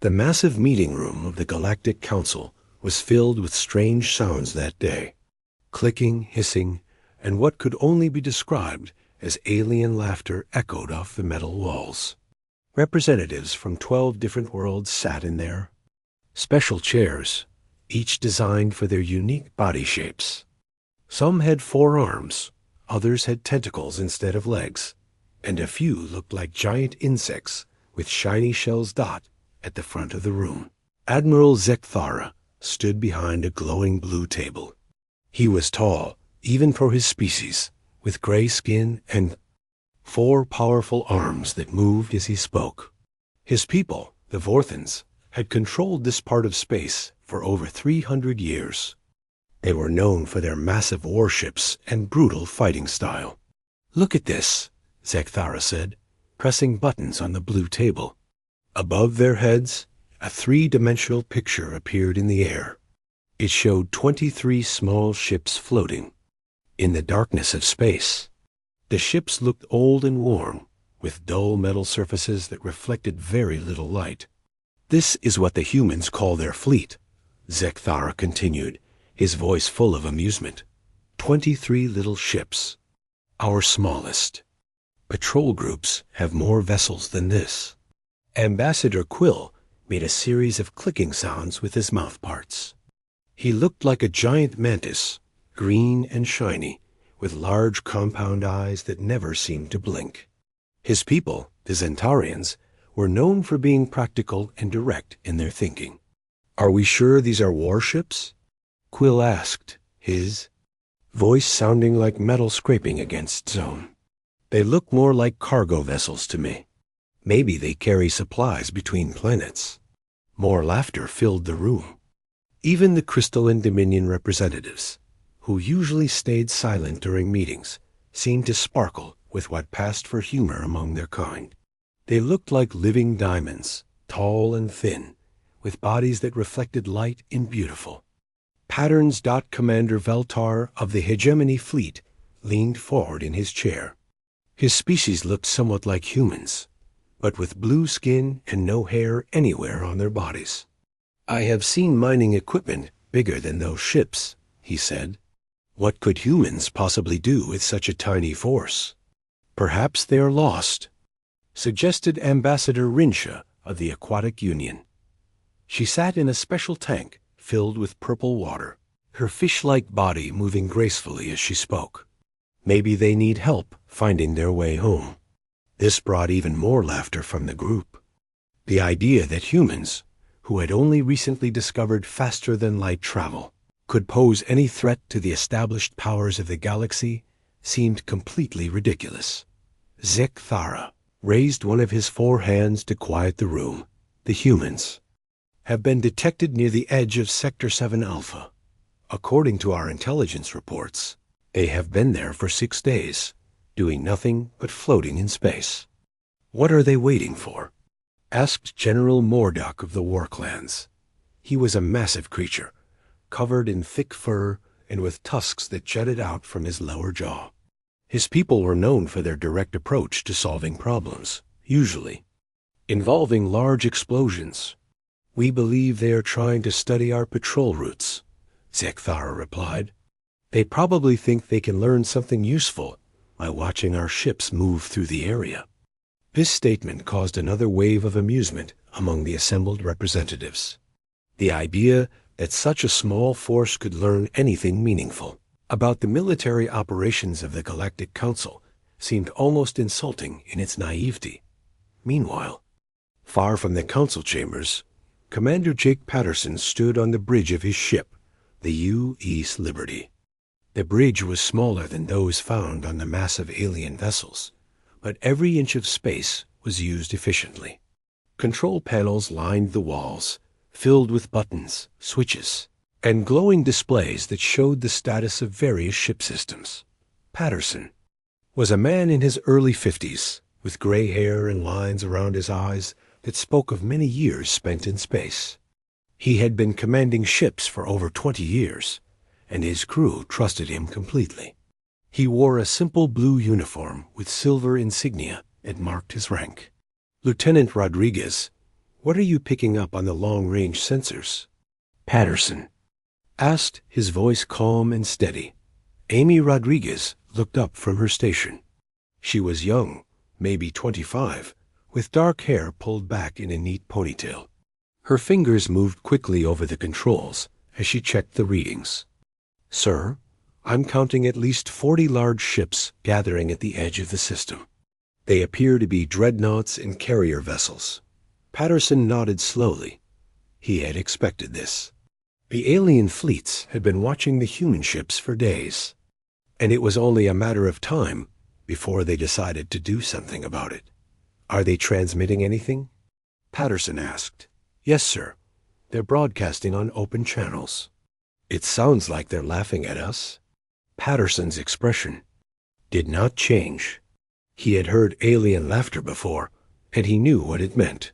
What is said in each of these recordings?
The massive meeting room of the Galactic Council was filled with strange sounds that day. Clicking, hissing, and what could only be described as alien laughter echoed off the metal walls. Representatives from 12 different worlds sat in there. Special chairs, each designed for their unique body shapes. Some had 4 arms, others had tentacles instead of legs, and a few looked like giant insects with shiny shells dot at the front of the room. Admiral Zekthara stood behind a glowing blue table. He was tall, even for his species, with gray skin and 4 powerful arms that moved as he spoke. His people, the Vorthans, had controlled this part of space for over 300 years. They were known for their massive warships and brutal fighting style. "Look at this," Zekthara said, pressing buttons on the blue table. Above their heads, a 3-dimensional picture appeared in the air. It showed 23 small ships floating in the darkness of space. The ships looked old and worn, with dull metal surfaces that reflected very little light. "This is what the humans call their fleet," Zekthara continued, his voice full of amusement. 23 little ships. Our smallest. Patrol groups have more vessels than this. Ambassador Quill made a series of clicking sounds with his mouthparts. He looked like a giant mantis, green and shiny, with large compound eyes that never seemed to blink. His people, the Zentarians, were known for being practical and direct in their thinking. "Are we sure these are warships?" Quill asked, his voice sounding like metal scraping against stone. "They look more like cargo vessels to me. Maybe they carry supplies between planets." More laughter filled the room. Even the Crystalline Dominion representatives, who usually stayed silent during meetings, seemed to sparkle with what passed for humor among their kind. They looked like living diamonds, tall and thin, with bodies that reflected light and beautiful. Patterns. Commander Veltar of the Hegemony Fleet leaned forward in his chair. His species looked somewhat like humans, but with blue skin and no hair anywhere on their bodies. "I have seen mining equipment bigger than those ships," he said. "What could humans possibly do with such a tiny force?" "Perhaps they are lost," suggested Ambassador Rinsha of the Aquatic Union. She sat in a special tank filled with purple water, her fish-like body moving gracefully as she spoke. "Maybe they need help finding their way home." This brought even more laughter from the group. The idea that humans, who had only recently discovered faster-than-light travel, could pose any threat to the established powers of the galaxy seemed completely ridiculous. Zekthara raised one of his 4 hands to quiet the room. "The humans have been detected near the edge of Sector 7 Alpha. According to our intelligence reports, they have been there for 6 days, doing nothing but floating in space." "What are they waiting for?" asked General Mordock of the War Clans. He was a massive creature, covered in thick fur and with tusks that jutted out from his lower jaw. His people were known for their direct approach to solving problems, usually involving large explosions. "We believe they are trying to study our patrol routes," Zekthara replied. "They probably think they can learn something useful by watching our ships move through the area." This statement caused another wave of amusement among the assembled representatives. The idea that such a small force could learn anything meaningful about the military operations of the Galactic Council seemed almost insulting in its naivety. Meanwhile, far from the council chambers, Commander Jake Patterson stood on the bridge of his ship, the U.S. Liberty. The bridge was smaller than those found on the massive alien vessels, but every inch of space was used efficiently. Control panels lined the walls, filled with buttons, switches, and glowing displays that showed the status of various ship systems. Patterson was a man in his early 50s, with gray hair and lines around his eyes that spoke of many years spent in space. He had been commanding ships for over 20 years, and his crew trusted him completely. He wore a simple blue uniform with silver insignia and marked his rank. Lieutenant Rodriguez What are you picking up on the long-range sensors? Patterson asked, his voice calm and steady. Amy Rodriguez looked up from her station. She was young, maybe 25, with dark hair pulled back in a neat ponytail. Her fingers moved quickly over the controls as she checked the readings. Sir, I'm counting at least 40 large ships gathering at the edge of the system. They appear to be dreadnoughts and carrier vessels. Patterson nodded slowly. He had expected this. The alien fleets had been watching the human ships for days, and it was only a matter of time before they decided to do something about it. Are they transmitting anything? Patterson asked. Yes, sir. They're broadcasting on open channels. It sounds like they're laughing at us. Patterson's expression did not change. He had heard alien laughter before, and he knew what it meant.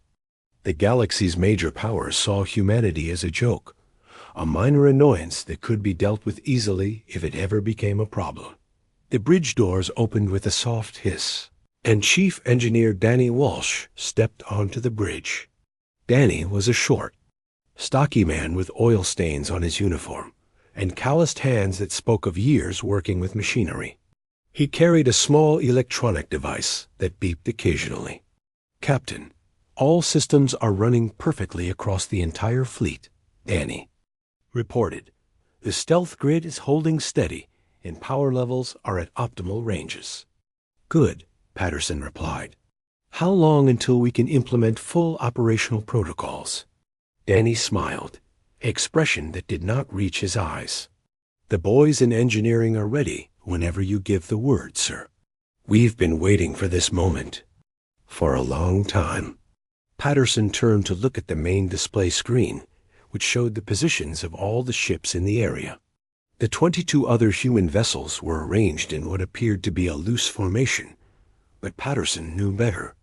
The galaxy's major powers saw humanity as a joke, a minor annoyance that could be dealt with easily if it ever became a problem. The bridge doors opened with a soft hiss, and Chief Engineer Danny Walsh stepped onto the bridge. Danny was a short, stocky man with oil stains on his uniform and calloused hands that spoke of years working with machinery. He carried a small electronic device that beeped occasionally. Captain, all systems are running perfectly across the entire fleet, Danny reported. The stealth grid is holding steady, and power levels are at optimal ranges. Good, Patterson replied. How long until we can implement full operational protocols? Danny smiled, an expression that did not reach his eyes. The boys in engineering are ready whenever you give the word, sir. We've been waiting for this moment for a long time. Patterson turned to look at the main display screen, which showed the positions of all the ships in the area. The 22 other human vessels were arranged in what appeared to be a loose formation, but Patterson knew better.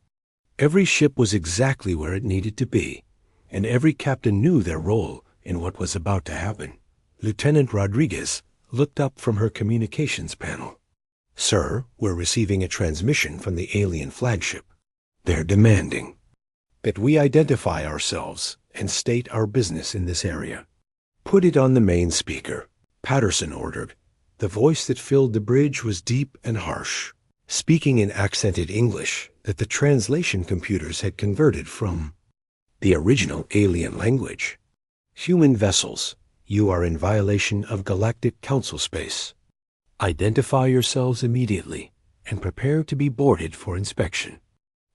Every ship was exactly where it needed to be, and every captain knew their role in what was about to happen. Lieutenant Rodriguez looked up from her communications panel. Sir, we're receiving a transmission from the alien flagship. They're demanding that we identify ourselves and state our business in this area. Put it on the main speaker, Patterson ordered. The voice that filled the bridge was deep and harsh, speaking in accented English that the translation computers had converted from the original alien language. Human vessels, you are in violation of Galactic Council space. Identify yourselves immediately and prepare to be boarded for inspection.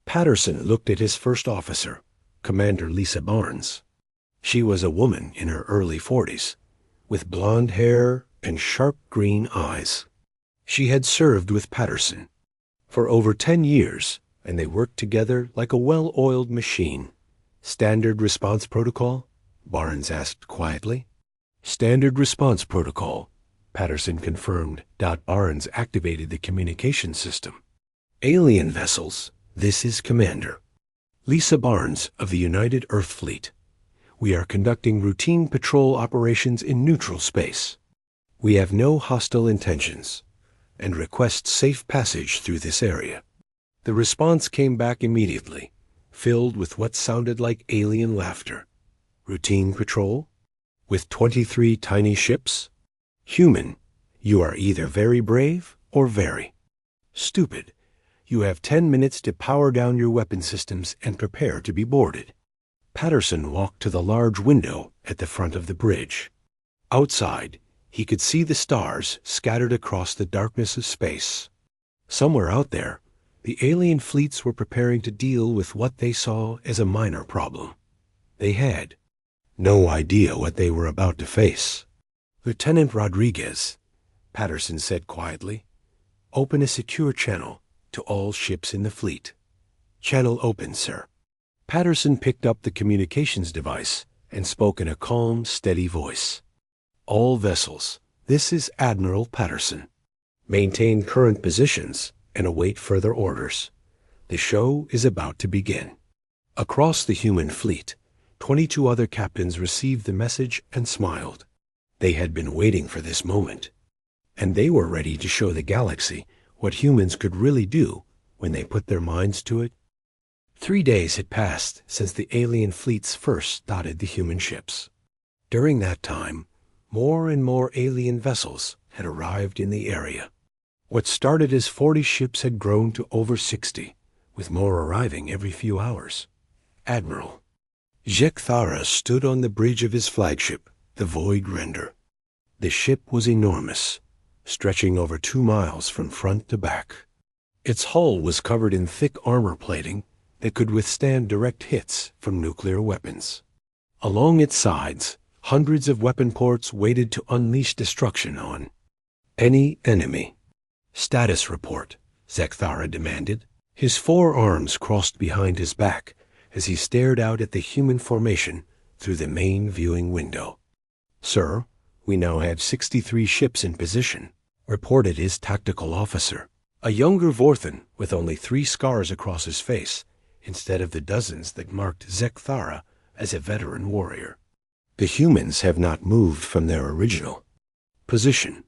Patterson looked at his first officer, Commander Lisa Barnes. She was a woman in her early 40s, with blonde hair and sharp green eyes. She had served with Patterson for over 10 years, and they worked together like a well-oiled machine. Standard response protocol? Barnes asked quietly. Standard response protocol, Patterson confirmed. Barnes activated the communication system. Alien vessels, this is Commander Lisa Barnes of the United Earth Fleet. We are conducting routine patrol operations in neutral space. We have no hostile intentions and request safe passage through this area. The response came back immediately, filled with what sounded like alien laughter. Routine patrol? With 23 tiny ships? Human, you are either very brave or very stupid. You have 10 minutes to power down your weapon systems and prepare to be boarded. Patterson walked to the large window at the front of the bridge. Outside, he could see the stars scattered across the darkness of space. Somewhere out there, the alien fleets were preparing to deal with what they saw as a minor problem. They had no idea what they were about to face. Lieutenant Rodriguez, Patterson said quietly, open a secure channel to all ships in the fleet. Channel open, sir. Patterson picked up the communications device and spoke in a calm, steady voice. All vessels, this is Admiral Patterson. Maintain current positions and await further orders. The show is about to begin. Across the human fleet, 22 other captains received the message and smiled. They had been waiting for this moment, and they were ready to show the galaxy what humans could really do when they put their minds to it. 3 days had passed since the alien fleets first dotted the human ships. During that time, more and more alien vessels had arrived in the area. What started as 40 ships had grown to over 60, with more arriving every few hours. Admiral Jekthara stood on the bridge of his flagship, the Void Render. The ship was enormous, stretching over 2 miles from front to back. Its hull was covered in thick armor plating that could withstand direct hits from nuclear weapons. Along its sides, hundreds of weapon ports waited to unleash destruction on any enemy. Status report, Jekthara demanded. His 4 arms crossed behind his back as he stared out at the human formation through the main viewing window. Sir, we now have 63 ships in position, reported his tactical officer, a younger Vorthan with only 3 scars across his face, instead of the dozens that marked Jekthara as a veteran warrior. The humans have not moved from their original position.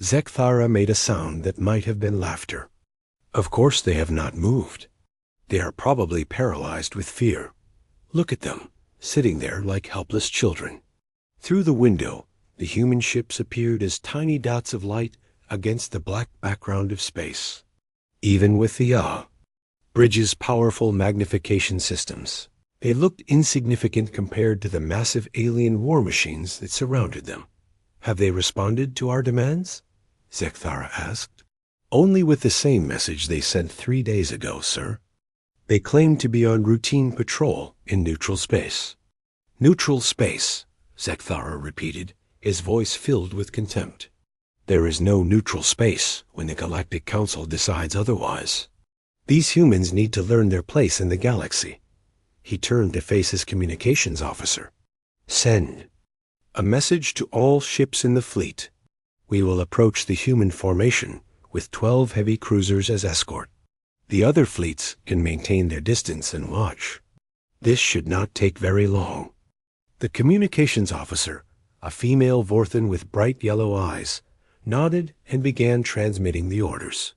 Jekthara made a sound that might have been laughter. Of course they have not moved. They are probably paralyzed with fear. Look at them, sitting there like helpless children. Through the window, the human ships appeared as tiny dots of light against the black background of space. Even with the bridge's powerful magnification systems, they looked insignificant compared to the massive alien war machines that surrounded them. Have they responded to our demands? Jekthara asked. Only with the same message they sent 3 days ago, sir. They claim to be on routine patrol in neutral space. Neutral space, Jekthara repeated, his voice filled with contempt. There is no neutral space when the Galactic Council decides otherwise. These humans need to learn their place in the galaxy. He turned to face his communications officer. Send a message to all ships in the fleet. We will approach the human formation with 12 heavy cruisers as escort. The other fleets can maintain their distance and watch. This should not take very long. The communications officer, a female Vorthan with bright yellow eyes, nodded and began transmitting the orders.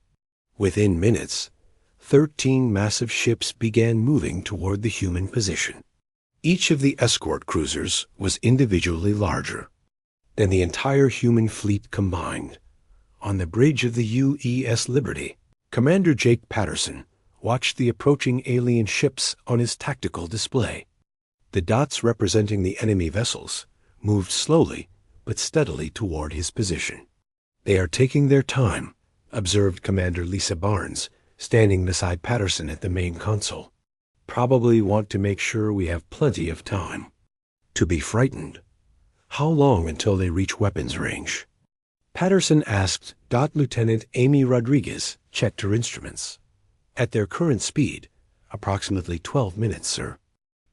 Within minutes, 13 massive ships began moving toward the human position. Each of the escort cruisers was individually larger than the entire human fleet combined. On the bridge of the UES Liberty, Commander Jake Patterson watched the approaching alien ships on his tactical display. The dots representing the enemy vessels moved slowly but steadily toward his position. They are taking their time, observed Commander Lisa Barnes, standing beside Patterson at the main console. Probably want to make sure we have plenty of time to be frightened. How long until they reach weapons range? Patterson asked. Lieutenant Amy Rodriguez checked her instruments. At their current speed, approximately 12 minutes, sir.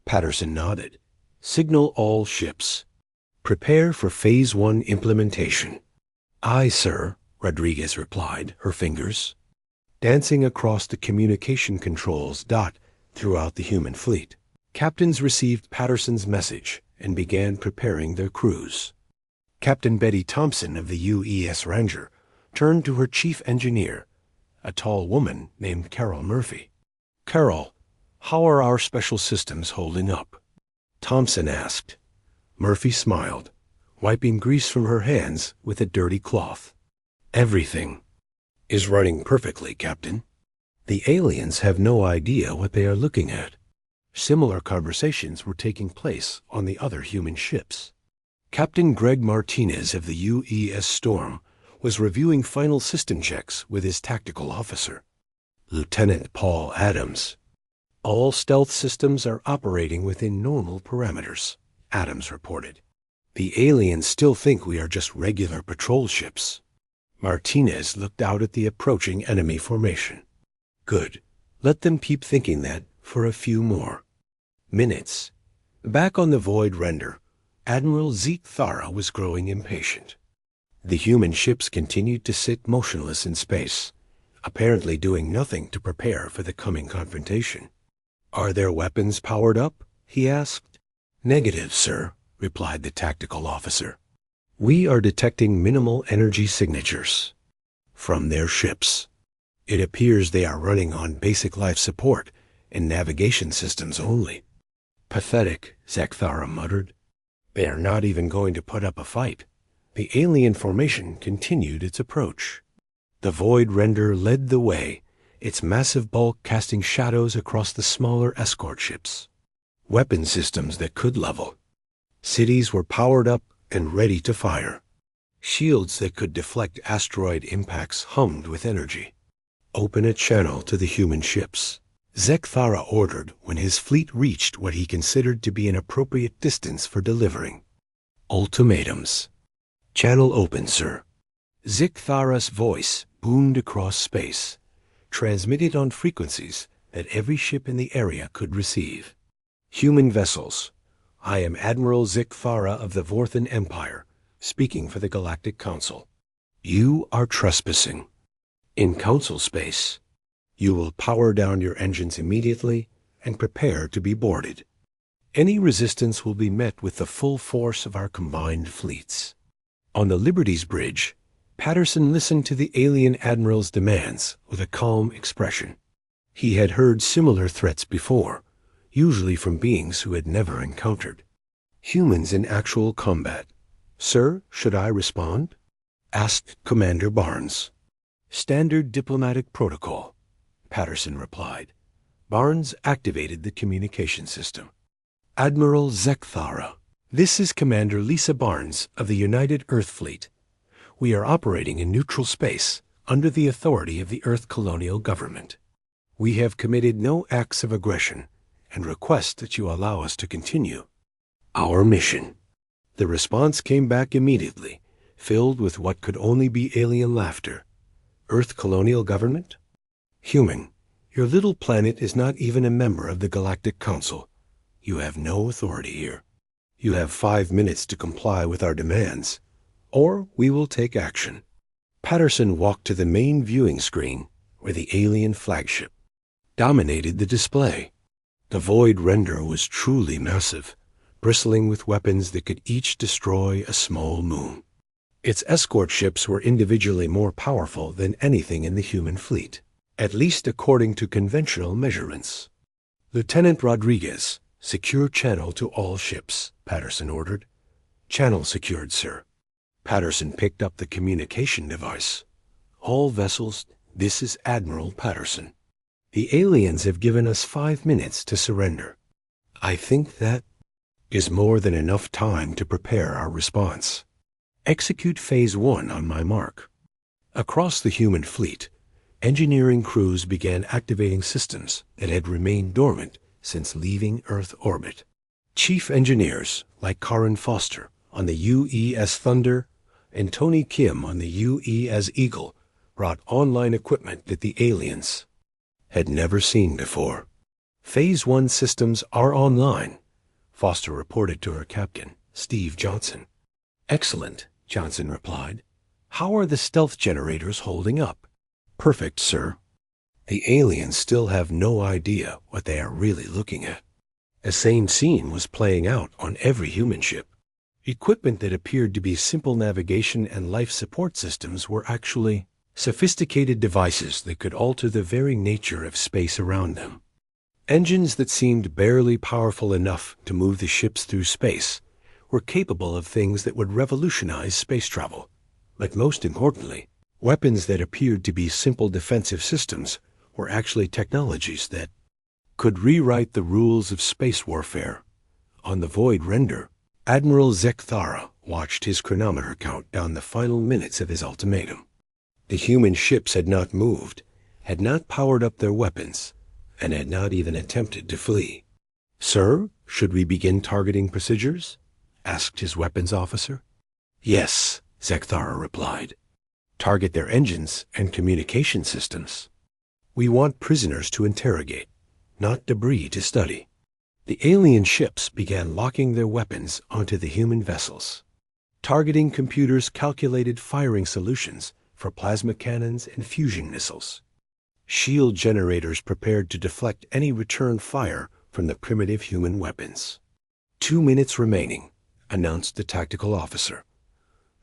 Patterson nodded. Signal all ships. Prepare for Phase 1 implementation. Aye, sir, Rodriguez replied, her fingers dancing across the communication controls throughout the human fleet. Captains received Patterson's message and began preparing their crews. Captain Betty Thompson of the UES Ranger turned to her chief engineer, a tall woman named Carol Murphy. Carol, how are our special systems holding up? Thompson asked. Murphy smiled, wiping grease from her hands with a dirty cloth. Everything is running perfectly, Captain. The aliens have no idea what they are looking at. Similar conversations were taking place on the other human ships. Captain Greg Martinez of the UES Storm was reviewing final system checks with his tactical officer, Lieutenant Paul Adams. All stealth systems are operating within normal parameters, Adams reported. The aliens still think we are just regular patrol ships. Martinez looked out at the approaching enemy formation. Good. Let them keep thinking that for a few more minutes. Back on the Void Render, Admiral Jekthara was growing impatient. The human ships continued to sit motionless in space, apparently doing nothing to prepare for the coming confrontation. Are their weapons powered up? He asked. Negative, sir, replied the tactical officer. We are detecting minimal energy signatures from their ships. It appears they are running on basic life support and navigation systems only. Pathetic, Zekthara muttered. They are not even going to put up a fight. The alien formation continued its approach. The Void Render led the way, its massive bulk casting shadows across the smaller escort ships. Weapon systems that could level. Cities were powered up and ready to fire. Shields that could deflect asteroid impacts hummed with energy. Open a channel to the human ships, Zekthara ordered when his fleet reached what he considered to be an appropriate distance for delivering. Ultimatums. Channel open, sir. Zekthara's voice boomed across space, transmitted on frequencies that every ship in the area could receive. Human vessels. I am Admiral Zekthara of the Vorthan Empire, speaking for the Galactic Council. You are trespassing. In Council space, you will power down your engines immediately and prepare to be boarded. Any resistance will be met with the full force of our combined fleets. On the Liberty's bridge, Patterson listened to the alien admiral's demands with a calm expression. He had heard similar threats before, usually from beings who had never encountered humans in actual combat. Sir, should I respond? Asked Commander Barnes. Standard diplomatic protocol, Patterson replied. Barnes activated the communication system. Admiral Zekthara, this is Commander Lisa Barnes of the United Earth Fleet. We are operating in neutral space under the authority of the Earth Colonial Government. We have committed no acts of aggression and request that you allow us to continue our mission. The response came back immediately, filled with what could only be alien laughter. Earth Colonial Government? Human, your little planet is not even a member of the Galactic Council. You have no authority here. You have 5 minutes to comply with our demands, or we will take action. Patterson walked to the main viewing screen, where the alien flagship dominated the display. The Void Render was truly massive, bristling with weapons that could each destroy a small moon. Its escort ships were individually more powerful than anything in the human fleet, at least according to conventional measurements. Lieutenant Rodriguez, secure channel to all ships, Patterson ordered. Channel secured, sir. Patterson picked up the communication device. All vessels, this is Admiral Patterson. The aliens have given us 5 minutes to surrender. I think that is more than enough time to prepare our response. Execute Phase 1 on my mark. Across the human fleet, engineering crews began activating systems that had remained dormant since leaving Earth orbit. Chief engineers like Karin Foster on the UES Thunder and Tony Kim on the UES Eagle brought online equipment that the aliens had never seen before. Phase 1 systems are online, Foster reported to her captain, Steve Johnson. Excellent, Johnson replied. How are the stealth generators holding up? Perfect, sir. The aliens still have no idea what they are really looking at. A same scene was playing out on every human ship. Equipment that appeared to be simple navigation and life support systems were actually sophisticated devices that could alter the very nature of space around them. Engines that seemed barely powerful enough to move the ships through space were capable of things that would revolutionize space travel. But most importantly, weapons that appeared to be simple defensive systems were actually technologies that could rewrite the rules of space warfare. On the Void Render, Admiral Zekthara watched his chronometer count down the final minutes of his ultimatum. The human ships had not moved, had not powered up their weapons, and had not even attempted to flee. Sir, should we begin targeting procedures? Asked his weapons officer. Yes, Zekthara replied. Target their engines and communication systems. We want prisoners to interrogate, not debris to study. The alien ships began locking their weapons onto the human vessels. Targeting computers calculated firing solutions for plasma cannons and fusion missiles. Shield generators prepared to deflect any return fire from the primitive human weapons. 2 minutes remaining, announced the tactical officer.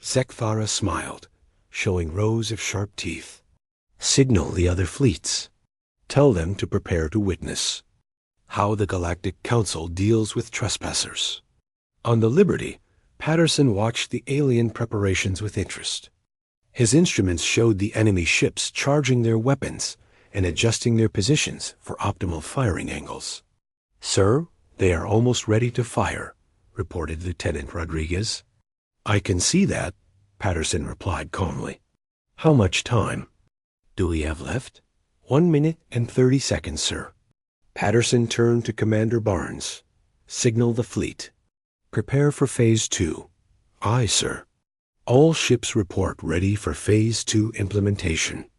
Zekthara smiled, showing rows of sharp teeth. Signal the other fleets. Tell them to prepare to witness. How the Galactic Council Deals with Trespassers. On the Liberty, Patterson watched the alien preparations with interest. His instruments showed the enemy ships charging their weapons and adjusting their positions for optimal firing angles. "Sir, they are almost ready to fire," reported Lieutenant Rodriguez. "I can see that," Patterson replied calmly. "How much time do we have left?" 1 minute and 30 seconds, sir." Patterson turned to Commander Barnes. "Signal the fleet. Prepare for Phase 2. Aye, sir. All ships report ready for Phase 2 implementation."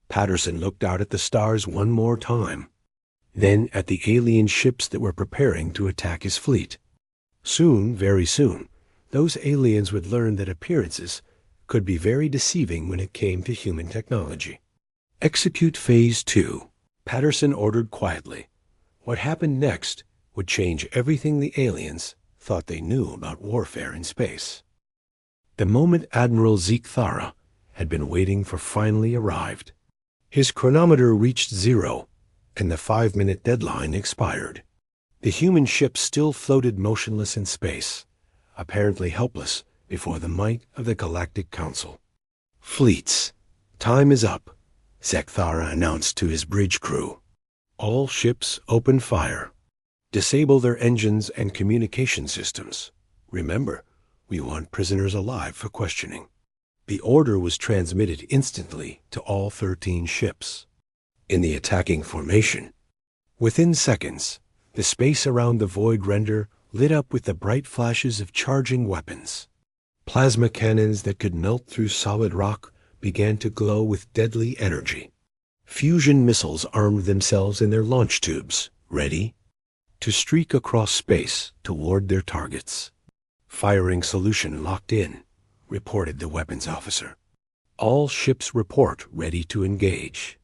Patterson looked out at the stars one more time, then at the alien ships that were preparing to attack his fleet. Soon, very soon, those aliens would learn that appearances could be very deceiving when it came to human technology. "Execute Phase 2, Patterson ordered quietly. What happened next would change everything the aliens thought they knew about warfare in space. The moment Admiral Zeke Thara had been waiting for finally arrived. His chronometer reached 0, and the 5-minute deadline expired. The human ship still floated motionless in space, apparently helpless before the might of the Galactic Council. "Fleets, time is up," Zeke Thara announced to his bridge crew. "All ships open fire. Disable their engines and communication systems. Remember, we want prisoners alive for questioning." The order was transmitted instantly to all 13 ships. In the attacking formation, within seconds, the space around the void render lit up with the bright flashes of charging weapons. Plasma cannons that could melt through solid rock began to glow with deadly energy. Fusion missiles armed themselves in their launch tubes, ready to streak across space toward their targets. "Firing solution locked in," reported the weapons officer. "All ships report ready to engage."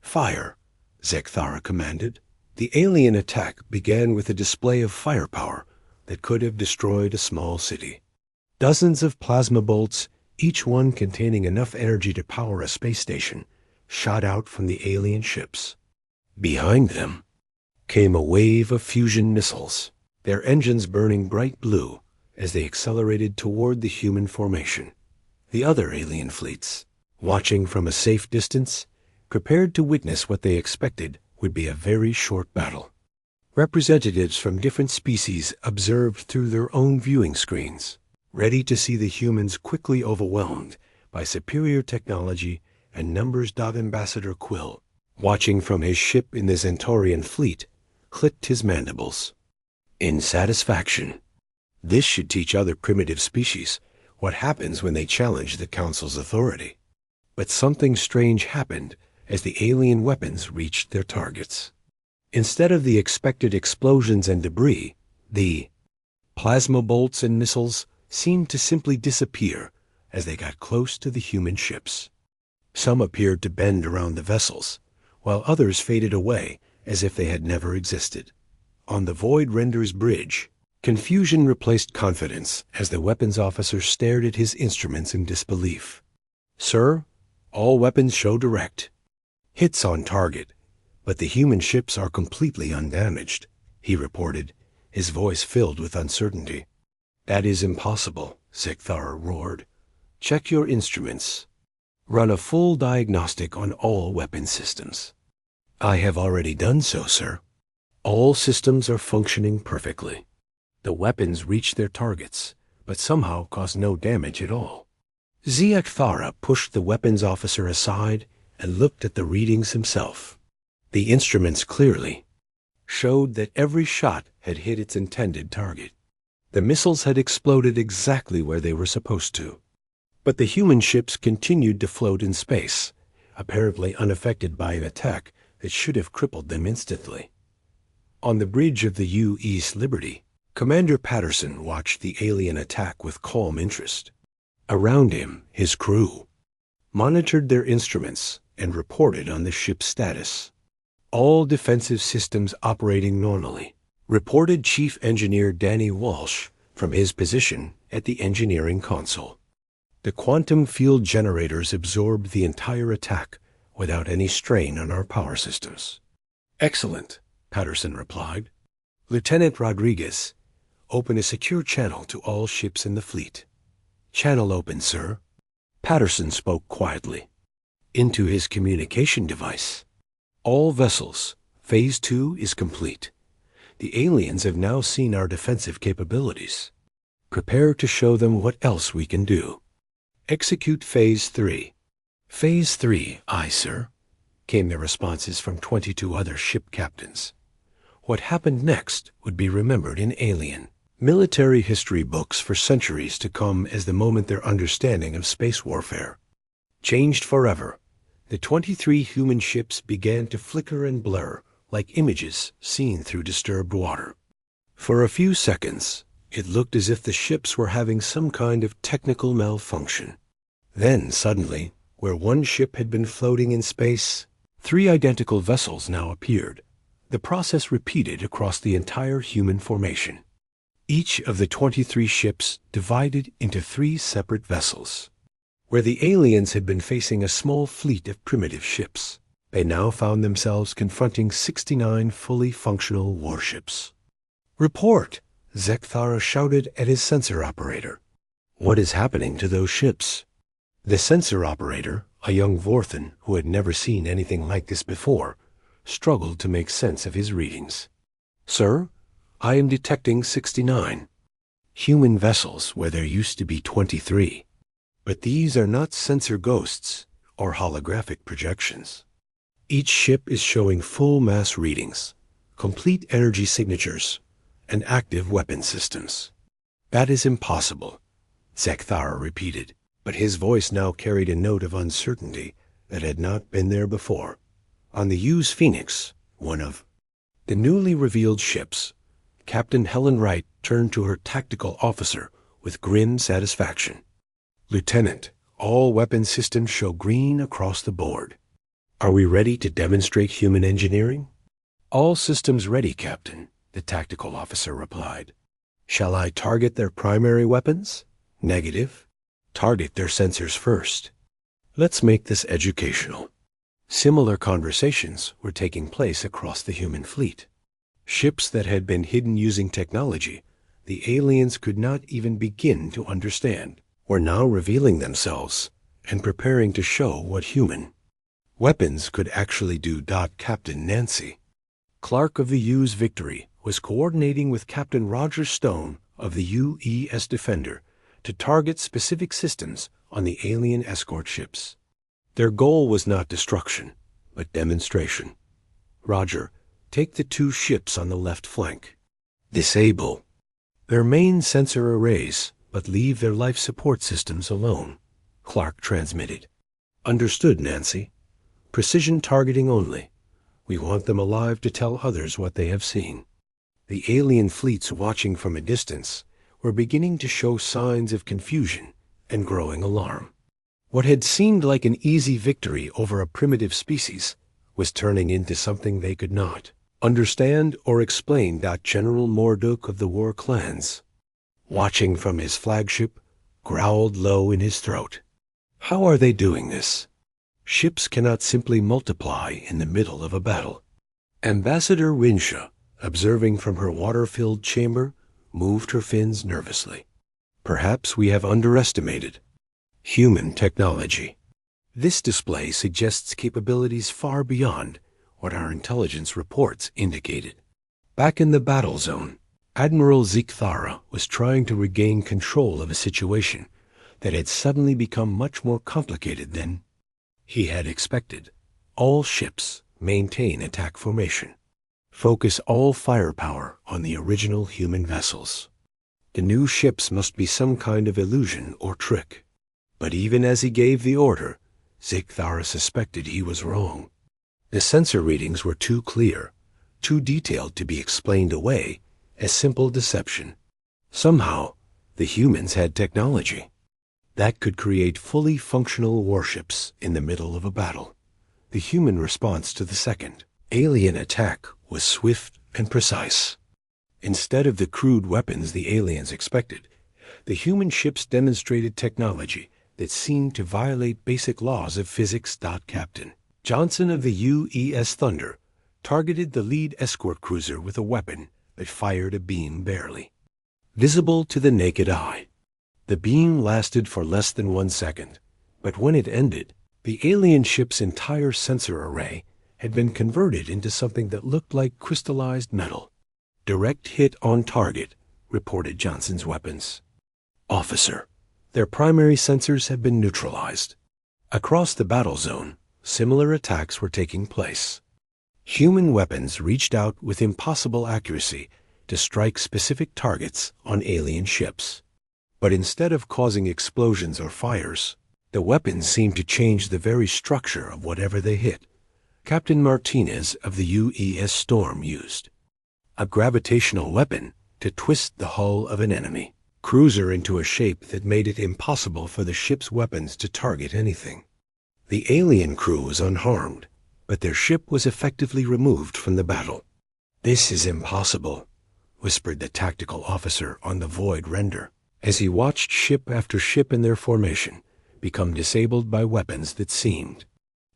"Fire," Zeke Thara commanded. The alien attack began with a display of firepower that could have destroyed a small city. Dozens of plasma bolts, each one containing enough energy to power a space station, shot out from the alien ships. Behind them came a wave of fusion missiles, their engines burning bright blue as they accelerated toward the human formation. The other alien fleets, watching from a safe distance, prepared to witness what they expected would be a very short battle. Representatives from different species observed through their own viewing screens, ready to see the humans quickly overwhelmed by superior technology and numbers. Ambassador Quill, watching from his ship in the Zentaurian fleet, clicked his mandibles in satisfaction. This should teach other primitive species what happens when they challenge the Council's authority. But something strange happened as the alien weapons reached their targets. Instead of the expected explosions and debris, the plasma bolts and missiles seemed to simply disappear as they got close to the human ships. Some appeared to bend around the vessels, while others faded away as if they had never existed. On the Void Render's bridge, confusion replaced confidence as the weapons officer stared at his instruments in disbelief. "Sir, all weapons show direct. Hits on target, but the human ships are completely undamaged," he reported, his voice filled with uncertainty. "That is impossible," Zeke Thara roared. "Check your instruments. Run a full diagnostic on all weapon systems." "I have already done so, sir. All systems are functioning perfectly. The weapons reached their targets, but somehow caused no damage at all." Zeke Thara pushed the weapons officer aside and looked at the readings himself. The instruments clearly showed that every shot had hit its intended target. The missiles had exploded exactly where they were supposed to. But the human ships continued to float in space, apparently unaffected by an attack that should have crippled them instantly. On the bridge of the U.S. Liberty, Commander Patterson watched the alien attack with calm interest. Around him, his crew monitored their instruments and reported on the ship's status. "All defensive systems operating normally," reported Chief Engineer Danny Walsh from his position at the engineering console. "The quantum field generators absorbed the entire attack without any strain on our power systems." "Excellent," Patterson replied. Lieutenant Rodriguez, open a secure channel to all ships in the fleet. Channel open, sir. Patterson spoke quietly into his communication device. All vessels, Phase 2 is complete. The aliens have now seen our defensive capabilities. Prepare to show them what else we can do. Execute Phase 3. Phase 3, aye, sir, came the responses from 22 other ship captains. What happened next would be remembered in alien military history books for centuries to come as the moment their understanding of space warfare changed forever. The 23 human ships began to flicker and blur like images seen through disturbed water. For a few seconds, it looked as if the ships were having some kind of technical malfunction. Then, suddenly, where one ship had been floating in space, 3 identical vessels now appeared. The process repeated across the entire human formation. Each of the 23 ships divided into 3 separate vessels. Where the aliens had been facing a small fleet of primitive ships, they now found themselves confronting 69 fully functional warships. Report! Zekthara shouted at his sensor operator. What is happening to those ships? The sensor operator, a young Vorthan who had never seen anything like this before, struggled to make sense of his readings. Sir, I am detecting 69 human vessels where there used to be 23. But these are not sensor ghosts or holographic projections. Each ship is showing full mass readings, complete energy signatures, and active weapon systems. That is impossible, Zekthara repeated, but his voice now carried a note of uncertainty that had not been there before. On the Hughes Phoenix, one of the newly revealed ships, Captain Helen Wright turned to her tactical officer with grim satisfaction. Lieutenant, all weapon systems show green across the board. Are we ready to demonstrate human engineering? All systems ready, Captain, the tactical officer replied. Shall I target their primary weapons? Negative. Target their sensors first. Let's make this educational. Similar conversations were taking place across the human fleet. Ships that had been hidden using technology the aliens could not even begin to understand were now revealing themselves and preparing to show what human weapons could actually do. Captain Nancy Clark of the Hughes Victory was coordinating with Captain Roger Stone of the UES Defender to target specific systems on the alien escort ships. Their goal was not destruction, but demonstration. Roger, take the 2 ships on the left flank. Disable their main sensor arrays, but leave their life support systems alone, Clark transmitted. Understood, Nancy. Precision targeting only. We want them alive to tell others what they have seen. The alien fleets watching from a distance were beginning to show signs of confusion and growing alarm. What had seemed like an easy victory over a primitive species was turning into something they could not understand or explain. General Morduk of the War Clans, watching from his flagship, growled low in his throat. How are they doing this? Ships cannot simply multiply in the middle of a battle. Ambassador Winsha, observing from her water-filled chamber, moved her fins nervously. Perhaps we have underestimated human technology. This display suggests capabilities far beyond what our intelligence reports indicated. Back in the battle zone, Admiral Zekthara was trying to regain control of a situation that had suddenly become much more complicated than he had expected. All ships maintain attack formation. Focus all firepower on the original human vessels. The new ships must be some kind of illusion or trick. But even as he gave the order, Zekthara suspected he was wrong. The sensor readings were too clear, too detailed to be explained away as simple deception. Somehow, the humans had technology that could create fully functional warships in the middle of a battle. The human response to the second alien attack was swift and precise. Instead of the crude weapons the aliens expected, the human ships demonstrated technology that seemed to violate basic laws of physics. Captain Johnson of the UES Thunder targeted the lead escort cruiser with a weapon that fired a beam barely visible to the naked eye. The beam lasted for less than 1 second, but when it ended, the alien ship's entire sensor array had been converted into something that looked like crystallized metal. "Direct hit on target," reported Johnson's weapons. "Officer, their primary sensors have been neutralized." Across the battle zone, similar attacks were taking place. Human weapons reached out with impossible accuracy to strike specific targets on alien ships. But instead of causing explosions or fires, the weapons seemed to change the very structure of whatever they hit. Captain Martinez of the UES Storm used a gravitational weapon to twist the hull of an enemy cruiser into a shape that made it impossible for the ship's weapons to target anything. The alien crew was unharmed, but their ship was effectively removed from the battle. "This is impossible," whispered the tactical officer on the Void Render, as he watched ship after ship in their formation become disabled by weapons that seemed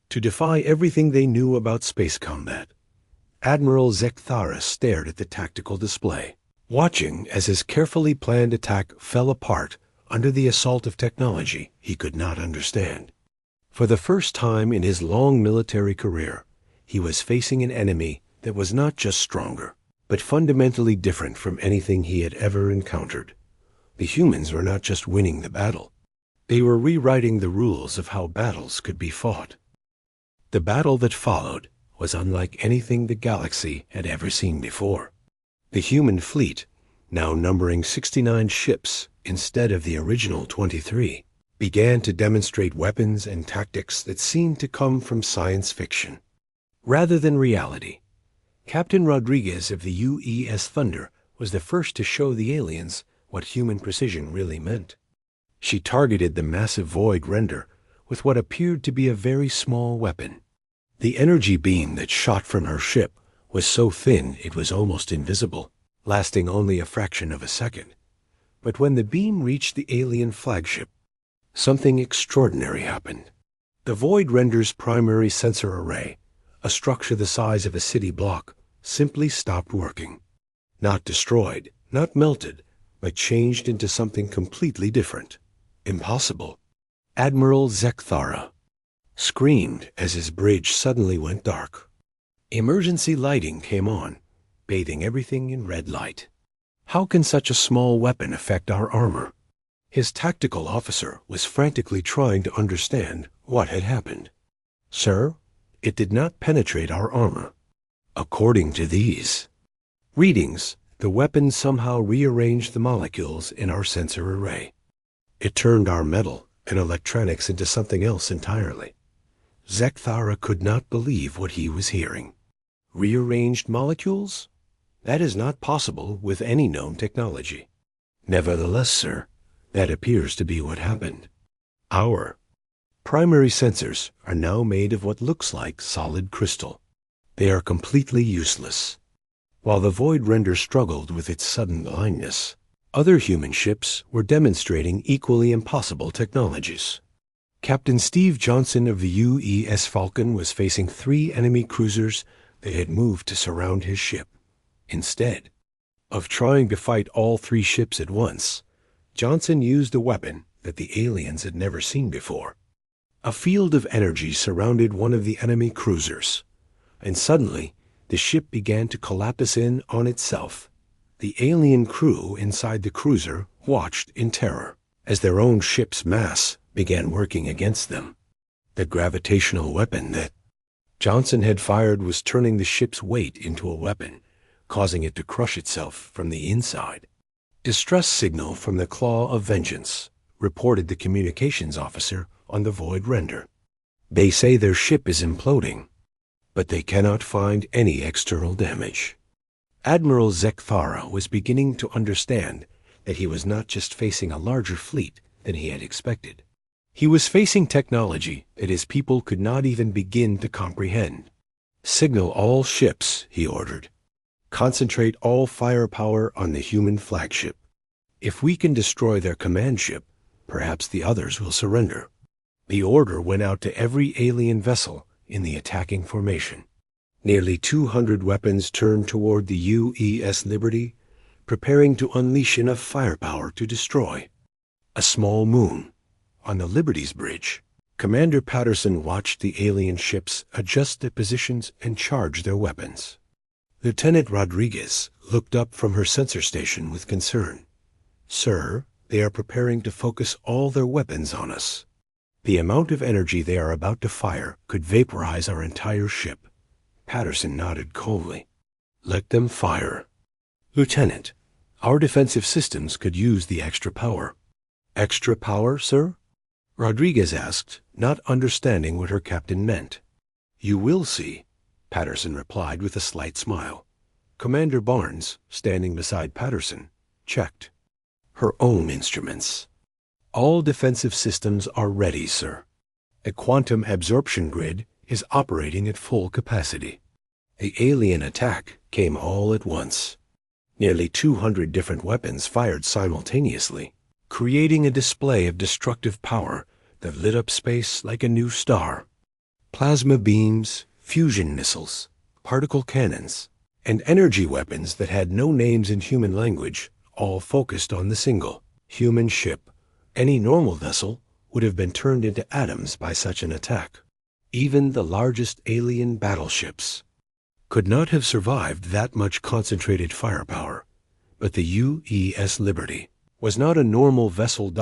to defy everything they knew about space combat. Admiral Zekthara stared at the tactical display, watching as his carefully planned attack fell apart under the assault of technology he could not understand. For the first time in his long military career, he was facing an enemy that was not just stronger, but fundamentally different from anything he had ever encountered. The humans were not just winning the battle. They were rewriting the rules of how battles could be fought. The battle that followed was unlike anything the galaxy had ever seen before. The human fleet, now numbering 69 ships instead of the original 23, began to demonstrate weapons and tactics that seemed to come from science fiction rather than reality. Captain Rodriguez of the UES Thunder was the first to show the aliens what human precision really meant. She targeted the massive Void Render with what appeared to be a very small weapon. The energy beam that shot from her ship was so thin it was almost invisible, lasting only a fraction of a second. But when the beam reached the alien flagship, something extraordinary happened. The Void Render's primary sensor array, a structure the size of a city block, simply stopped working. Not destroyed, not melted, but changed into something completely different. Impossible. Admiral Zekthara screamed as his bridge suddenly went dark. Emergency lighting came on, bathing everything in red light. How can such a small weapon affect our armor? His tactical officer was frantically trying to understand what had happened. "Sir, it did not penetrate our armor. According to these readings, the weapon somehow rearranged the molecules in our sensor array. It turned our metal and electronics into something else entirely." Zekthara could not believe what he was hearing. Rearranged molecules? That is not possible with any known technology. "Nevertheless, sir, that appears to be what happened. Our primary sensors are now made of what looks like solid crystal. They are completely useless." While the Void Render struggled with its sudden blindness, other human ships were demonstrating equally impossible technologies. Captain Steve Johnson of the UES Falcon was facing 3 enemy cruisers that had moved to surround his ship. Instead of trying to fight all 3 ships at once, Johnson used a weapon that the aliens had never seen before. A field of energy surrounded one of the enemy cruisers, and suddenly the ship began to collapse in on itself. The alien crew inside the cruiser watched in terror as their own ship's mass began working against them. The gravitational weapon that Johnson had fired was turning the ship's weight into a weapon, causing it to crush itself from the inside. "Distress signal from the Claw of Vengeance," reported the communications officer on the Void Render. "They say their ship is imploding, but they cannot find any external damage." Admiral Zekthara was beginning to understand that he was not just facing a larger fleet than he had expected. He was facing technology that his people could not even begin to comprehend. "Signal all ships," he ordered. "Concentrate all firepower on the human flagship. If we can destroy their command ship, perhaps the others will surrender." The order went out to every alien vessel in the attacking formation. Nearly 200 weapons turned toward the UES Liberty, preparing to unleash enough firepower to destroy a small moon. On the Liberty's bridge, Commander Patterson watched the alien ships adjust their positions and charge their weapons. Lieutenant Rodriguez looked up from her sensor station with concern. "Sir, they are preparing to focus all their weapons on us. The amount of energy they are about to fire could vaporize our entire ship." Patterson nodded coldly. "Let them fire." "Lieutenant, our defensive systems could use the extra power." "Extra power, sir?" Rodriguez asked, not understanding what her captain meant. "You will see," Patterson replied with a slight smile. Commander Barnes, standing beside Patterson, checked her own instruments. "All defensive systems are ready, sir. A quantum absorption grid is operating at full capacity." The alien attack came all at once. Nearly 200 different weapons fired simultaneously, creating a display of destructive power that lit up space like a new star. Plasma beams, fusion missiles, particle cannons, and energy weapons that had no names in human language, all focused on the single human ship. Any normal vessel would have been turned into atoms by such an attack. Even the largest alien battleships could not have survived that much concentrated firepower. But the UES Liberty was not a normal vessel.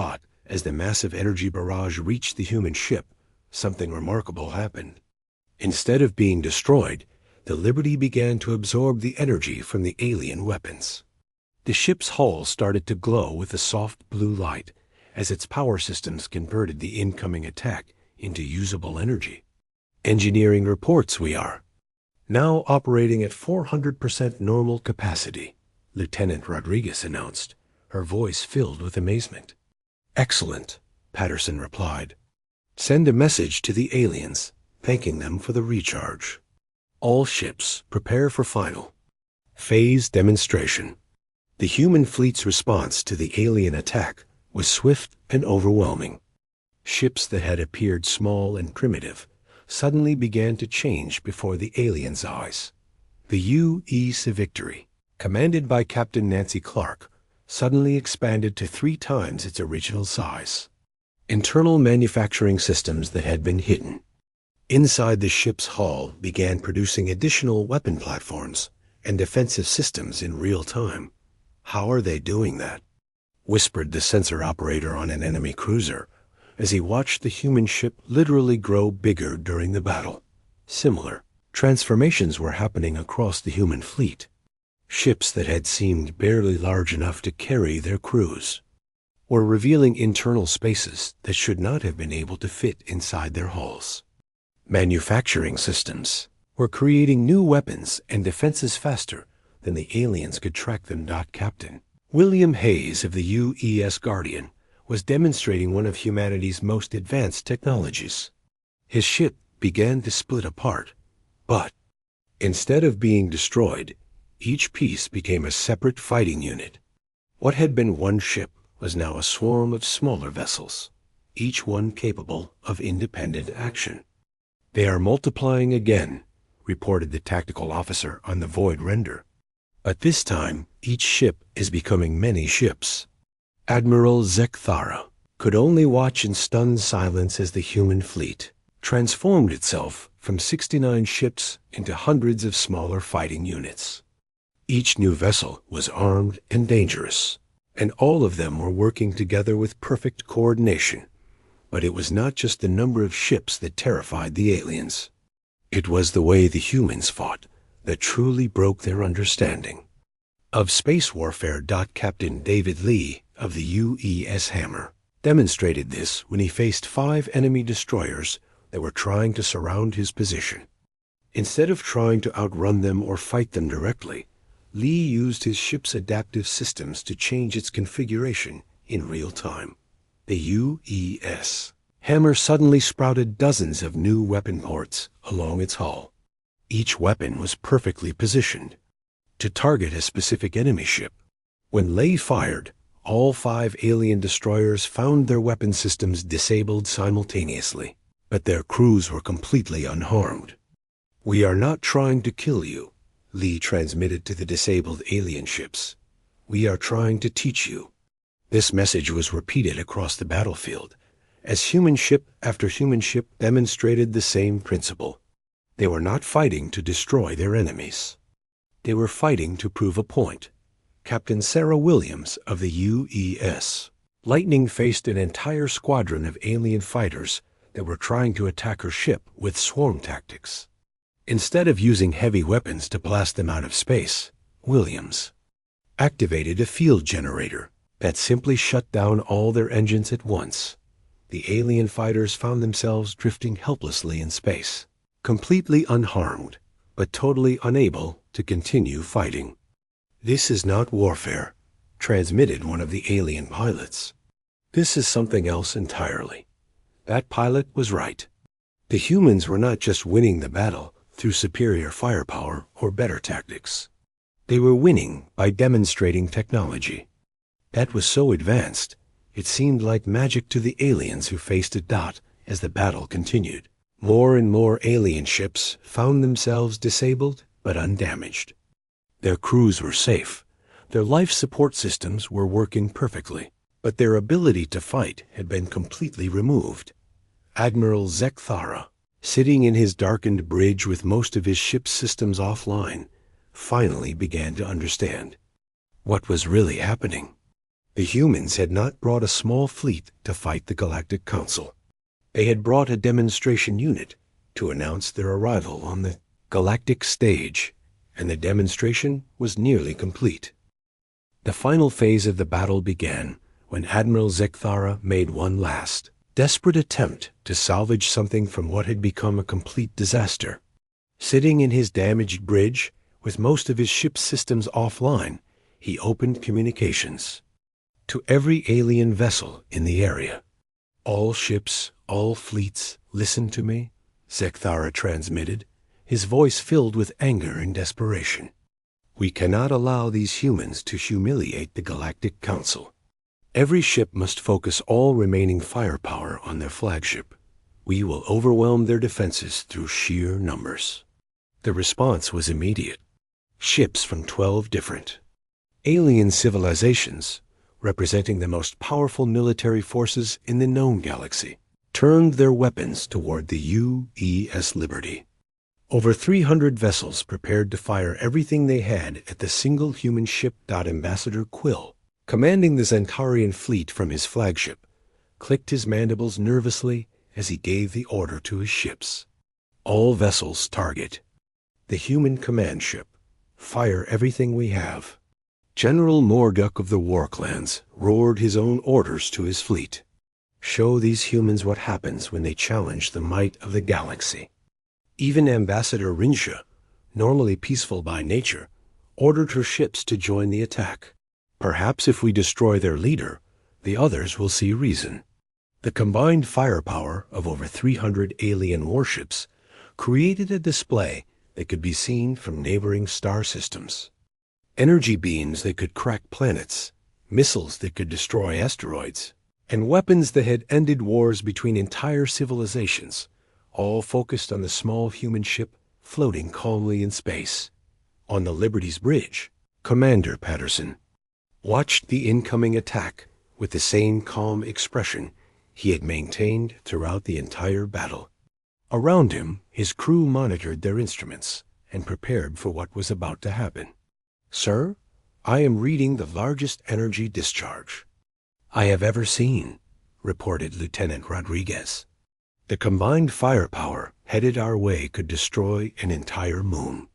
As the massive energy barrage reached the human ship, something remarkable happened. Instead of being destroyed, the Liberty began to absorb the energy from the alien weapons. The ship's hull started to glow with a soft blue light as its power systems converted the incoming attack into usable energy. "Engineering reports we are now operating at 400% normal capacity," Lieutenant Rodriguez announced, her voice filled with amazement. "Excellent," Patterson replied. "Send a message to the aliens, thanking them for the recharge. All ships prepare for final phase demonstration." The human fleet's response to the alien attack was swift and overwhelming. Ships that had appeared small and primitive suddenly began to change before the aliens' eyes. The UES Victory, commanded by Captain Nancy Clark, suddenly expanded to 3 times its original size. Internal manufacturing systems that had been hidden inside the ship's hull began producing additional weapon platforms and defensive systems in real time. "How are they doing that?" whispered the sensor operator on an enemy cruiser as he watched the human ship literally grow bigger during the battle. Similar transformations were happening across the human fleet. Ships that had seemed barely large enough to carry their crews were revealing internal spaces that should not have been able to fit inside their hulls. Manufacturing systems were creating new weapons and defenses faster than the aliens could track them. Captain William Hayes of the UES Guardian was demonstrating one of humanity's most advanced technologies. His ship began to split apart, but instead of being destroyed, each piece became a separate fighting unit. What had been one ship was now a swarm of smaller vessels, each one capable of independent action. "They are multiplying again," reported the tactical officer on the Void Render. "But this time, each ship is becoming many ships." Admiral Zekthara could only watch in stunned silence as the human fleet transformed itself from 69 ships into hundreds of smaller fighting units. Each new vessel was armed and dangerous, and all of them were working together with perfect coordination. But it was not just the number of ships that terrified the aliens. It was the way the humans fought that truly broke their understanding of space warfare. Captain David Lee of the UES Hammer demonstrated this when he faced 5 enemy destroyers that were trying to surround his position. Instead of trying to outrun them or fight them directly, Lee used his ship's adaptive systems to change its configuration in real time. The UES Hammer suddenly sprouted dozens of new weapon ports along its hull. Each weapon was perfectly positioned to target a specific enemy ship. When Lee fired, all 5 alien destroyers found their weapon systems disabled simultaneously, but their crews were completely unharmed. "We are not trying to kill you," Lee transmitted to the disabled alien ships. "We are trying to teach you." This message was repeated across the battlefield, as human ship after human ship demonstrated the same principle. They were not fighting to destroy their enemies. They were fighting to prove a point. Captain Sarah Williams of the UES Lightning faced an entire squadron of alien fighters that were trying to attack her ship with swarm tactics. Instead of using heavy weapons to blast them out of space, Williams activated a field generator that simply shut down all their engines at once. The alien fighters found themselves drifting helplessly in space, completely unharmed, but totally unable to continue fighting. "This is not warfare," transmitted one of the alien pilots. "This is something else entirely." That pilot was right. The humans were not just winning the battle through superior firepower or better tactics. They were winning by demonstrating technology that was so advanced, it seemed like magic to the aliens who faced it as the battle continued. More and more alien ships found themselves disabled but undamaged. Their crews were safe. Their life support systems were working perfectly, but their ability to fight had been completely removed. Admiral Zekthara, sitting in his darkened bridge with most of his ship's systems offline, finally began to understand what was really happening. The humans had not brought a small fleet to fight the Galactic Council. They had brought a demonstration unit to announce their arrival on the galactic stage, and the demonstration was nearly complete. The final phase of the battle began when Admiral Zekthara made one last, desperate attempt to salvage something from what had become a complete disaster. Sitting in his damaged bridge, with most of his ship's systems offline, he opened communications to every alien vessel in the area. "All ships, all fleets, listen to me," Zekthara transmitted, his voice filled with anger and desperation. "We cannot allow these humans to humiliate the Galactic Council. Every ship must focus all remaining firepower on their flagship. We will overwhelm their defenses through sheer numbers." The response was immediate. Ships from 12 different alien civilizations, representing the most powerful military forces in the known galaxy, turned their weapons toward the UES Liberty. Over 300 vessels prepared to fire everything they had at the single human ship. Ambassador Quill, commanding the Zentarian fleet from his flagship, clicked his mandibles nervously as he gave the order to his ships. "All vessels target the human command ship. Fire everything we have." General Morduk of the Warclans roared his own orders to his fleet. "Show these humans what happens when they challenge the might of the galaxy." Even Ambassador Rinsha, normally peaceful by nature, ordered her ships to join the attack. "Perhaps if we destroy their leader, the others will see reason." The combined firepower of over 300 alien warships created a display that could be seen from neighboring star systems. Energy beams that could crack planets, missiles that could destroy asteroids, and weapons that had ended wars between entire civilizations, all focused on the small human ship floating calmly in space. On the Liberty's bridge, Commander Patterson watched the incoming attack with the same calm expression he had maintained throughout the entire battle. Around him, his crew monitored their instruments and prepared for what was about to happen. "Sir, I am reading the largest energy discharge I have ever seen," reported Lieutenant Rodriguez. "The combined firepower headed our way could destroy an entire moon."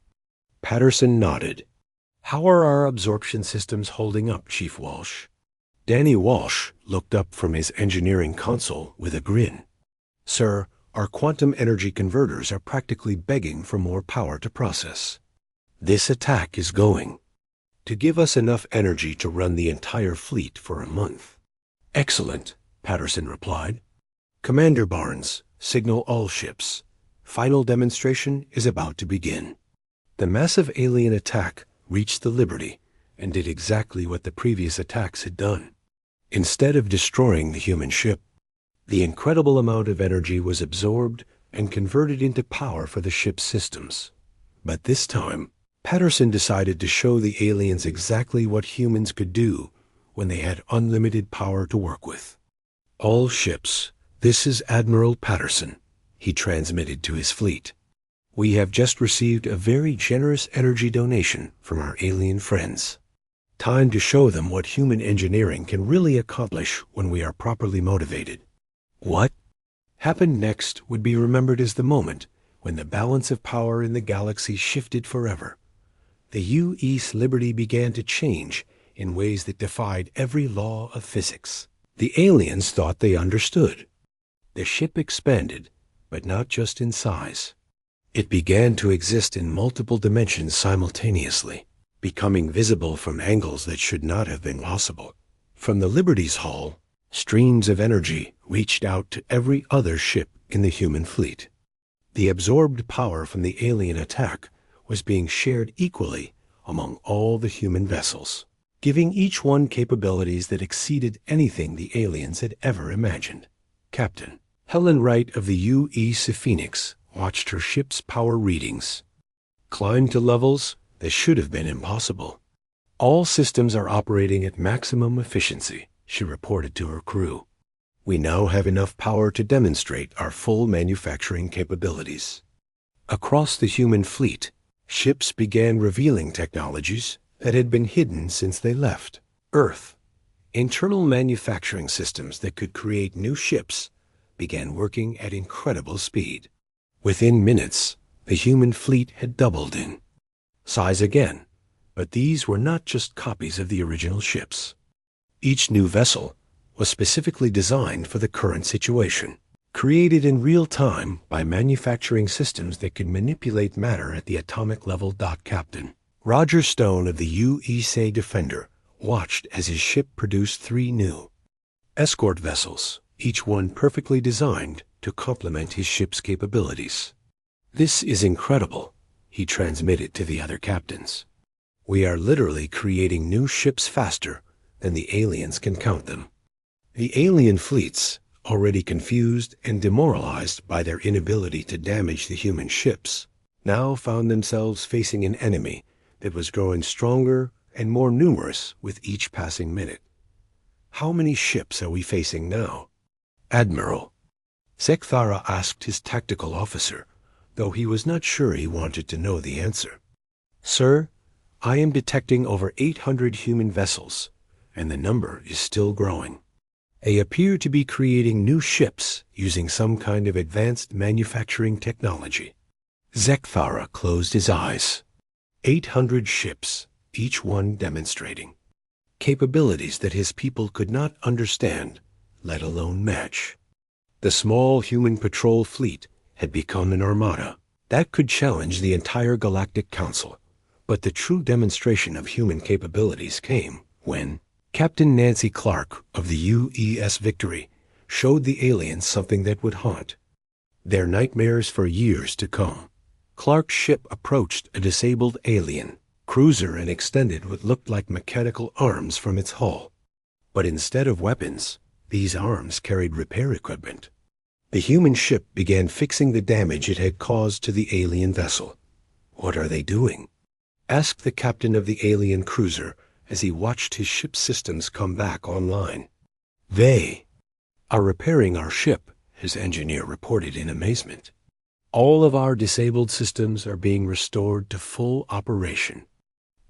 Patterson nodded. "How are our absorption systems holding up, Chief Walsh?" Danny Walsh looked up from his engineering console with a grin. "Sir, our quantum energy converters are practically begging for more power to process. This attack is going to give us enough energy to run the entire fleet for a month." "Excellent," Patterson replied. "Commander Barnes, signal all ships. Final demonstration is about to begin." The massive alien attack reached the Liberty and did exactly what the previous attacks had done. Instead of destroying the human ship, the incredible amount of energy was absorbed and converted into power for the ship's systems. But this time, Patterson decided to show the aliens exactly what humans could do when they had unlimited power to work with. "All ships, this is Admiral Patterson," he transmitted to his fleet. "We have just received a very generous energy donation from our alien friends. Time to show them what human engineering can really accomplish when we are properly motivated." What happened next would be remembered as the moment when the balance of power in the galaxy shifted forever. The U.S. Liberty began to change in ways that defied every law of physics. The aliens thought they understood. The ship expanded, but not just in size. It began to exist in multiple dimensions simultaneously, becoming visible from angles that should not have been possible. From the Liberty's hull, streams of energy reached out to every other ship in the human fleet. The absorbed power from the alien attack was being shared equally among all the human vessels, giving each one capabilities that exceeded anything the aliens had ever imagined. Captain Helen Wright of the U.S. Phoenix watched her ship's power readings climb to levels that should have been impossible. "All systems are operating at maximum efficiency," she reported to her crew. "We now have enough power to demonstrate our full manufacturing capabilities." Across the human fleet, ships began revealing technologies that had been hidden since they left Earth. Internal manufacturing systems that could create new ships began working at incredible speed. Within minutes, the human fleet had doubled in size again, but these were not just copies of the original ships. Each new vessel was specifically designed for the current situation, created in real time by manufacturing systems that could manipulate matter at the atomic level. Captain Roger Stone of the USA Defender watched as his ship produced 3 new escort vessels, each one perfectly designed to complement his ship's capabilities. "This is incredible," he transmitted to the other captains. "We are literally creating new ships faster than the aliens can count them." The alien fleets, already confused and demoralized by their inability to damage the human ships, now found themselves facing an enemy that was growing stronger and more numerous with each passing minute. "How many ships are we facing now, Admiral?" Sekthara asked his tactical officer, though he was not sure he wanted to know the answer. "Sir, I am detecting over 800 human vessels, and the number is still growing. They appear to be creating new ships using some kind of advanced manufacturing technology." Sekthara closed his eyes. 800 ships, each one demonstrating capabilities that his people could not understand, let alone match. The small human patrol fleet had become an armada that could challenge the entire Galactic Council. But the true demonstration of human capabilities came when Captain Nancy Clark of the U.S. Victory showed the aliens something that would haunt their nightmares for years to come. Clark's ship approached a disabled alien cruiser and extended what looked like mechanical arms from its hull. But instead of weapons, these arms carried repair equipment. The human ship began fixing the damage it had caused to the alien vessel. "What are they doing?" asked the captain of the alien cruiser as he watched his ship's systems come back online. "They are repairing our ship," his engineer reported in amazement. "All of our disabled systems are being restored to full operation."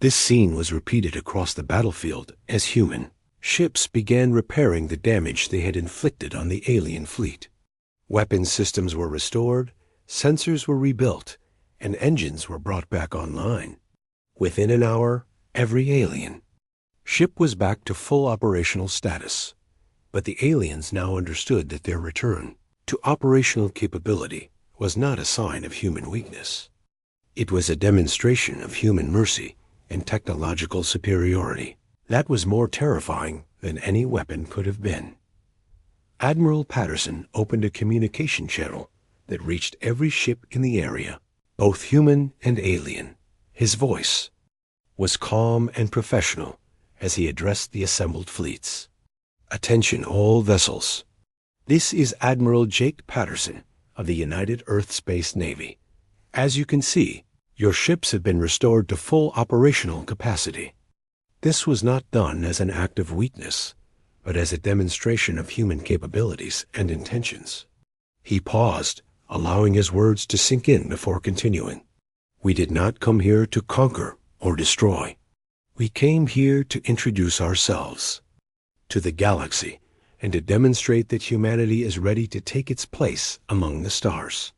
This scene was repeated across the battlefield as human ships began repairing the damage they had inflicted on the alien fleet. Weapons systems were restored, sensors were rebuilt, and engines were brought back online. Within an hour, every alien ship was back to full operational status. But the aliens now understood that their return to operational capability was not a sign of human weakness. It was a demonstration of human mercy and technological superiority that was more terrifying than any weapon could have been. Admiral Patterson opened a communication channel that reached every ship in the area, both human and alien. His voice was calm and professional as he addressed the assembled fleets. "Attention all vessels. This is Admiral Jake Patterson of the United Earth Space Navy. As you can see, your ships have been restored to full operational capacity. This was not done as an act of weakness, but as a demonstration of human capabilities and intentions. He paused, allowing his words to sink in before continuing. We did not come here to conquer or destroy. We came here to introduce ourselves to the galaxy and to demonstrate that humanity is ready to take its place among the stars.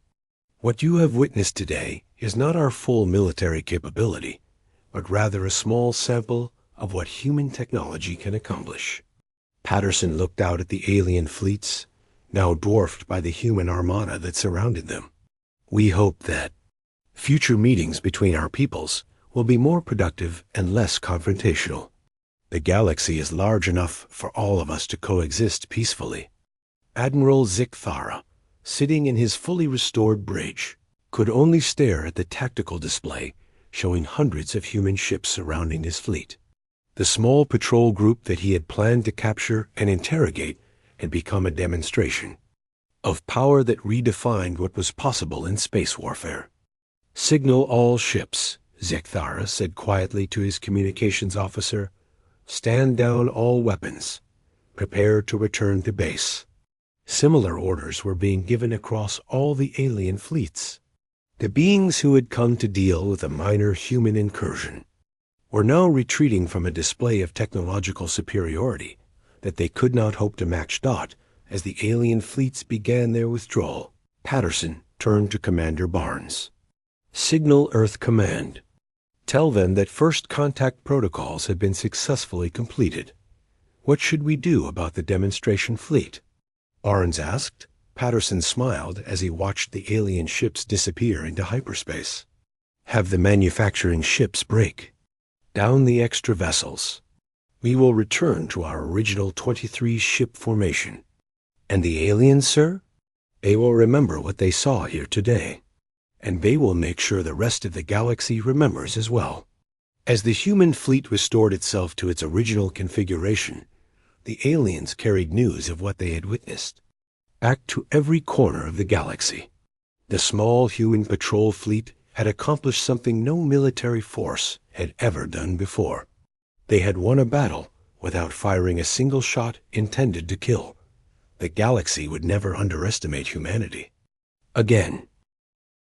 What you have witnessed today is not our full military capability, but rather a small sample of what human technology can accomplish. Patterson looked out at the alien fleets, now dwarfed by the human armada that surrounded them. We hope that future meetings between our peoples will be more productive and less confrontational. The galaxy is large enough for all of us to coexist peacefully. Admiral Zikthara, sitting in his fully restored bridge, could only stare at the tactical display showing hundreds of human ships surrounding his fleet. The small patrol group that he had planned to capture and interrogate had become a demonstration of power that redefined what was possible in space warfare. Signal all ships, Zikthara said quietly to his communications officer. Stand down all weapons. Prepare to return to base. Similar orders were being given across all the alien fleets. The beings who had come to deal with a minor human incursion were now retreating from a display of technological superiority that they could not hope to match as the alien fleets began their withdrawal. Patterson turned to Commander Barnes. Signal Earth Command. Tell them that first contact protocols have been successfully completed. What should we do about the demonstration fleet? Barnes asked. Patterson smiled as he watched the alien ships disappear into hyperspace. Have the manufacturing ships break down the extra vessels. We will return to our original 23-ship formation. And the aliens, sir? They will remember what they saw here today. And they will make sure the rest of the galaxy remembers as well. As the human fleet restored itself to its original configuration, the aliens carried news of what they had witnessed back to every corner of the galaxy. The small human patrol fleet had accomplished something no military force had ever done before. They had won a battle without firing a single shot intended to kill. The galaxy would never underestimate humanity. Again,